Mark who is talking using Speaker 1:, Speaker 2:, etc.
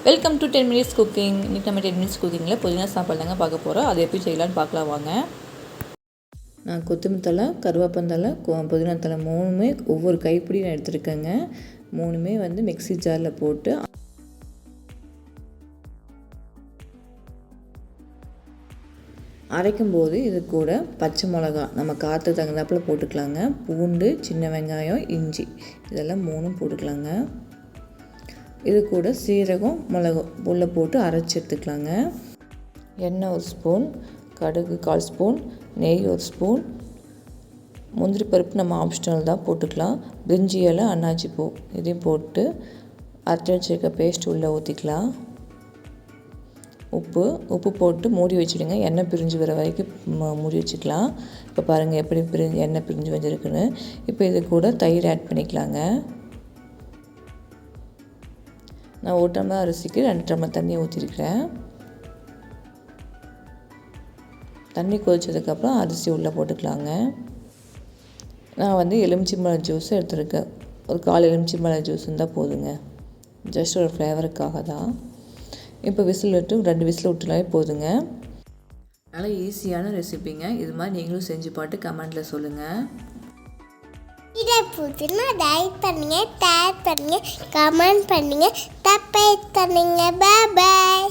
Speaker 1: Welcome to 10 minutes cooking. இன்றைக்கி நம்ம 10 minutes குக்கிங்கில் புதினா சாப்பாடு தாங்க பார்க்க போகிறோம். அதை எப்படி செய்யலான்னு பார்க்கலாம் வாங்க. நான் கொத்தமல்லி தழை, கருவேப்பந்தழை, புதினா தழை மூணுமே ஒவ்வொரு கைப்பிடி நான் எடுத்துருக்கேங்க. மூணுமே மிக்ஸி ஜாரில் போட்டு அரைக்கும்போது இது கூட பச்சை மிளகா நம்ம காற்றுக்கு தகுந்தாப்பில் போட்டுக்கலாங்க. பூண்டு, சின்ன வெங்காயம், இஞ்சி இதெல்லாம் மூணும் போட்டுக்கலாங்க. இது கூட சீரகம், மிளகு உள்ளே போட்டு அரைச்சி எடுத்துக்கலாங்க. எண்ணெய் 1 ஸ்பூன், கடுகு 1/4 ஸ்பூன், நெய் 1 ஸ்பூன், முந்திரி பருப்பு நம்ம ஆப்ஷனல் தான் போட்டுக்கலாம். பிரிஞ்சி இலை, அன்னாச்சி பூ இதையும் போட்டு அரைச்சி வச்சுருக்க பேஸ்ட் உள்ளே ஊற்றிக்கலாம். உப்பு போட்டு மூடி வச்சுடுங்க. எண்ணெய் பிரிஞ்சு வர வரைக்கும் மூடி வச்சுக்கலாம். இப்போ பாருங்கள் எப்படி எண்ணெய் பிரிஞ்சு வச்சுருக்குன்னு. இப்போ இது கூட தயிர் ஆட் பண்ணிக்கலாங்க. நான் 1 டம்ளர் அரிசிக்கு 2 டம்ளர் தண்ணி ஊற்றிருக்கிறேன். தண்ணி கொதிச்சதுக்கப்புறம் அரிசி உள்ளே போட்டுக்கலாங்க. நான் எலுமிச்சம்பழம் ஜூஸ் எடுத்துருக்கேன். ஒரு 1/4 எலுமிச்சம்பழம் ஜூஸ் இருந்தால் போதுங்க. ஜஸ்ட் ஒரு ஃப்ளேவருக்காக தான். இப்போ விசில் விட்டு 2 விசில் விட்டுனாலே போதுங்க. நல்லா ஈஸியான ரெசிபிங்க. இது மாதிரி நீங்களும் செஞ்சு பாட்டு கமெண்ட்டில் சொல்லுங்கள்.
Speaker 2: இதை பிடிச்சினா லைக் பண்ணுங்கள், ஷேர் பண்ணுங்கள், கமெண்ட் பண்ணுங்கள், சப்ஸ்கிரைப் பண்ணுங்கள். பாய்.